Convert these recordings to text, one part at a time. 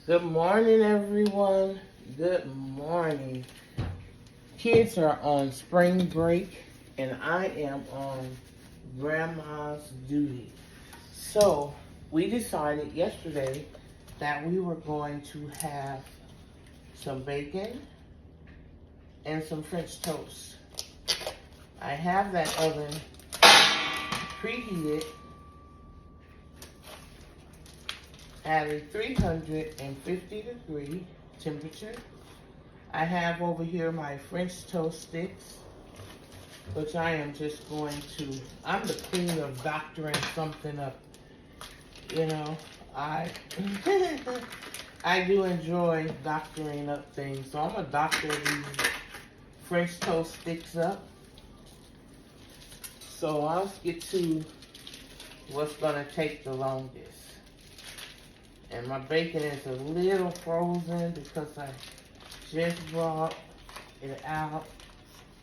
Good morning, everyone. Good morning. Kids are on spring break, and I am on grandma's duty. So, we decided yesterday that we were going to have some bacon and some French toast. I have that oven preheated at a 350 degree temperature. I have over here my French toast sticks, which I am just going to, I'm the queen of doctoring something up. You know, I I do enjoy doctoring up things. So I'm gonna doctor these French toast sticks up. So I'll get to what's gonna take the longest. And my bacon is a little frozen because I just brought it out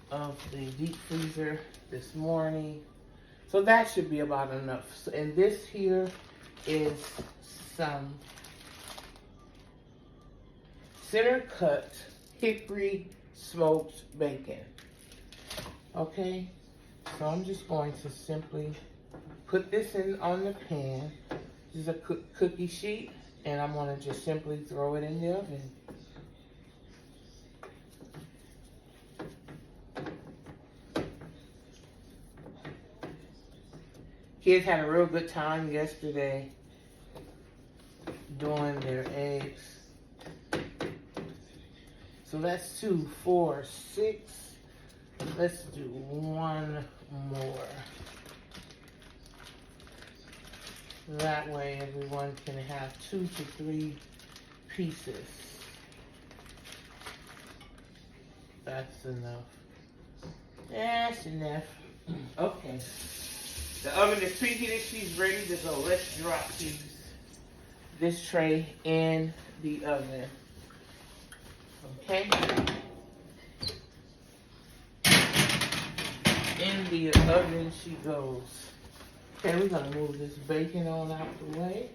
of the deep freezer this morning. So that should be about enough. And this here is some center cut hickory smoked bacon. Okay, so I'm just going to simply put this in on the pan. This is a cookie sheet, and I'm going to just simply throw it in the oven. Kids had a real good time yesterday doing their eggs. So that's 2, 4, 6. Let's do one more. That way everyone can have 2 to 3 pieces. That's enough. That's enough. Okay. The oven is preheated. She's ready to go. Let's drop this tray in the oven. Okay. In the oven she goes. Okay, we're gonna move this bacon on out the way.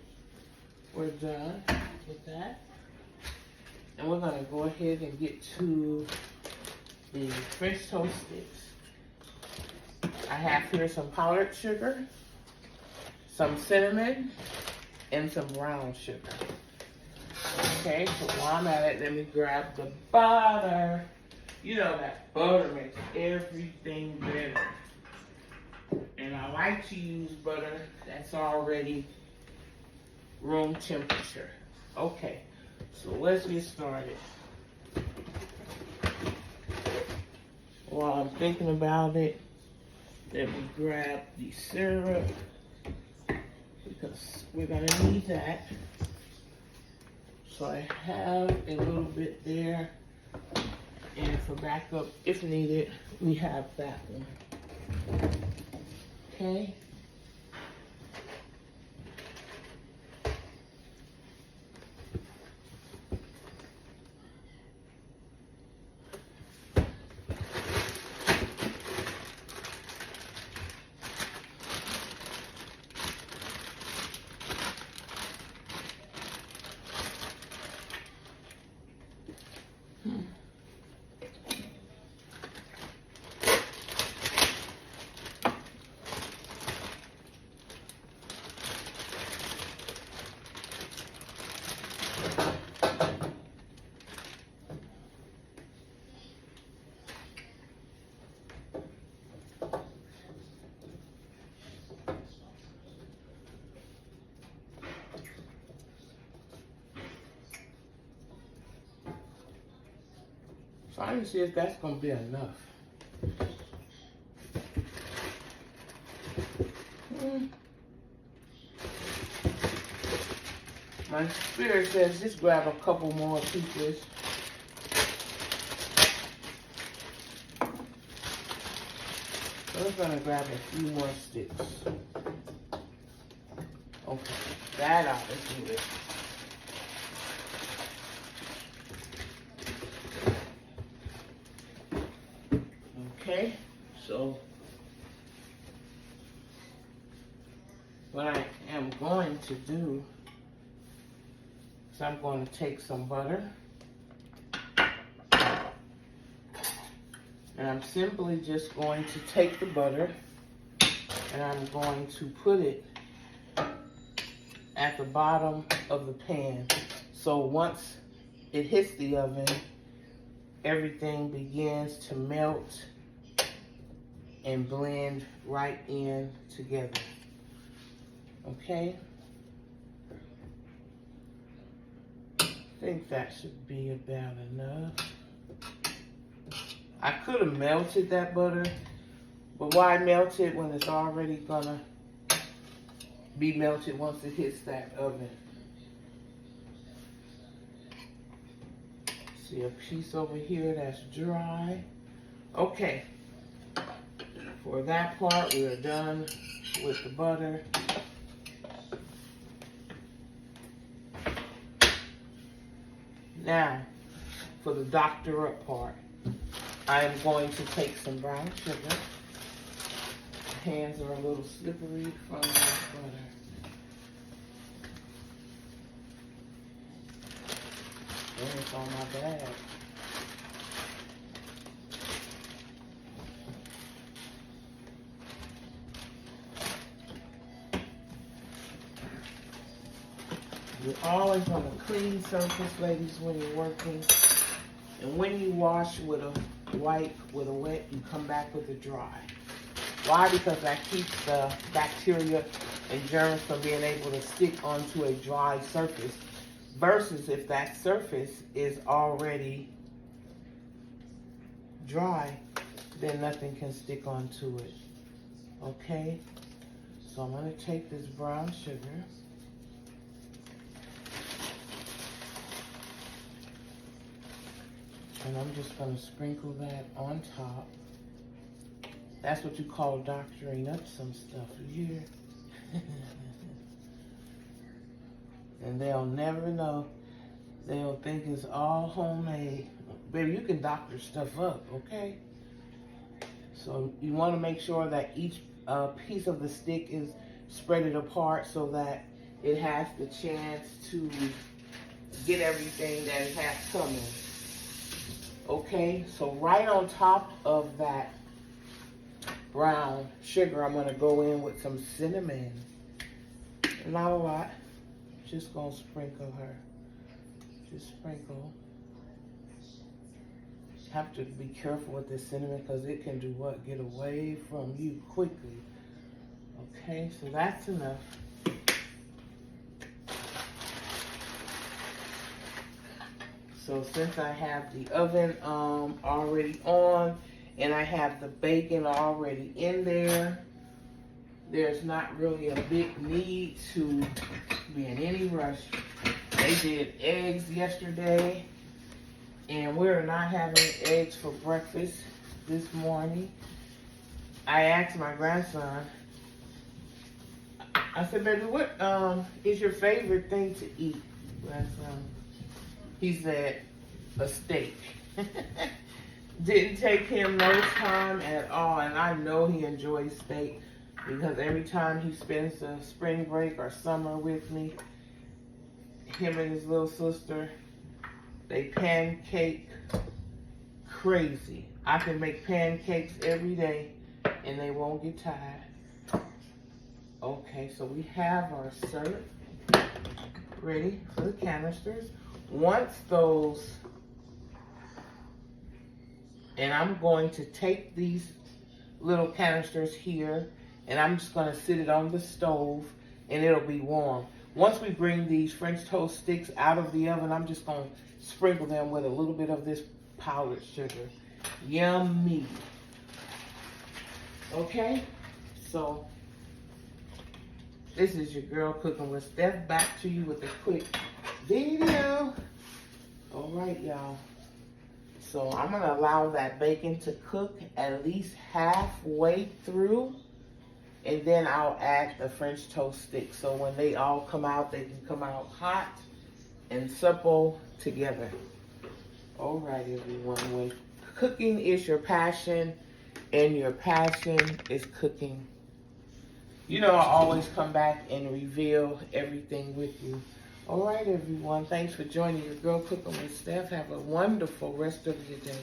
We're done with that. And we're gonna go ahead and get to the French toast sticks. I have here some powdered sugar, some cinnamon, and some brown sugar. Okay, so while I'm at it, let me grab the butter. You know that butter makes everything better. And I like to use butter that's already room temperature. Okay, so let's get started. While I'm thinking about it, let me grab the syrup because we're gonna need that. So I have a little bit there, and for backup, if needed, we have that one. Okay. So I can see if that's gonna be enough. My spirit says just grab a couple more pieces. So we're gonna grab a few more sticks. Okay, that ought to do it. Okay, so what I am going to do So I'm going to take some butter. And I'm simply just going to take the butter and I'm going to put it at the bottom of the pan. So once it hits the oven, everything begins to melt and blend right in together. Okay? I think that should be about enough. I could have melted that butter, but why melt it when it's already gonna be melted once it hits that oven? See a piece over here that's dry. Okay, for that part, we are done with the butter. Now, for the doctor up part, I am going to take some brown sugar. My hands are a little slippery from the butter. And it's on my bag. You're always on a clean surface, ladies, when you're working. And when you wash with a wipe, with a wet, you come back with a dry. Why? Because that keeps the bacteria and germs from being able to stick onto a dry surface. Versus if that surface is already dry, then nothing can stick onto it. Okay? So I'm going to take this brown sugar. And I'm just going to sprinkle that on top. That's what you call doctoring up some stuff, you hear? And they'll never know. They'll think it's all homemade. Baby, you can doctor stuff up, okay? So you want to make sure that each piece of the stick is spread it apart so that it has the chance to get everything that it has coming. Okay, so right on top of that brown sugar, I'm going to go in with some cinnamon. Not a lot. Just going to sprinkle her. Just sprinkle. Have to be careful with this cinnamon because it can do what? Get away from you quickly. Okay, so that's enough. So since I have the oven already on and I have the bacon already in there, there's not really a big need to be in any rush. They did eggs yesterday and we're not having eggs for breakfast this morning. I asked my grandson, I said, baby, what is your favorite thing to eat, grandson? He said, a steak. Didn't take him no time at all, and I know he enjoys steak because every time he spends the spring break or summer with me, him and his little sister, they pancake crazy. I can make pancakes every day, and they won't get tired. Okay, so we have our syrup ready for the canisters. Once those, and I'm going to take these little canisters here and I'm just going to sit it on the stove and it'll be warm. Once we bring these French toast sticks out of the oven, I'm just going to sprinkle them with a little bit of this powdered sugar. Yummy. Okay, so this is your girl cooking with Steph. Back to you with a quick video. All right, y'all. So I'm going to allow that bacon to cook at least halfway through. And then I'll add the French toast sticks. So when they all come out, they can come out hot and supple together. All right, everyone. When cooking is your passion and your passion is cooking, you know I always come back and reveal everything with you. All right, everyone. Thanks for joining your Girl Cooking with Steph. Have a wonderful rest of your day.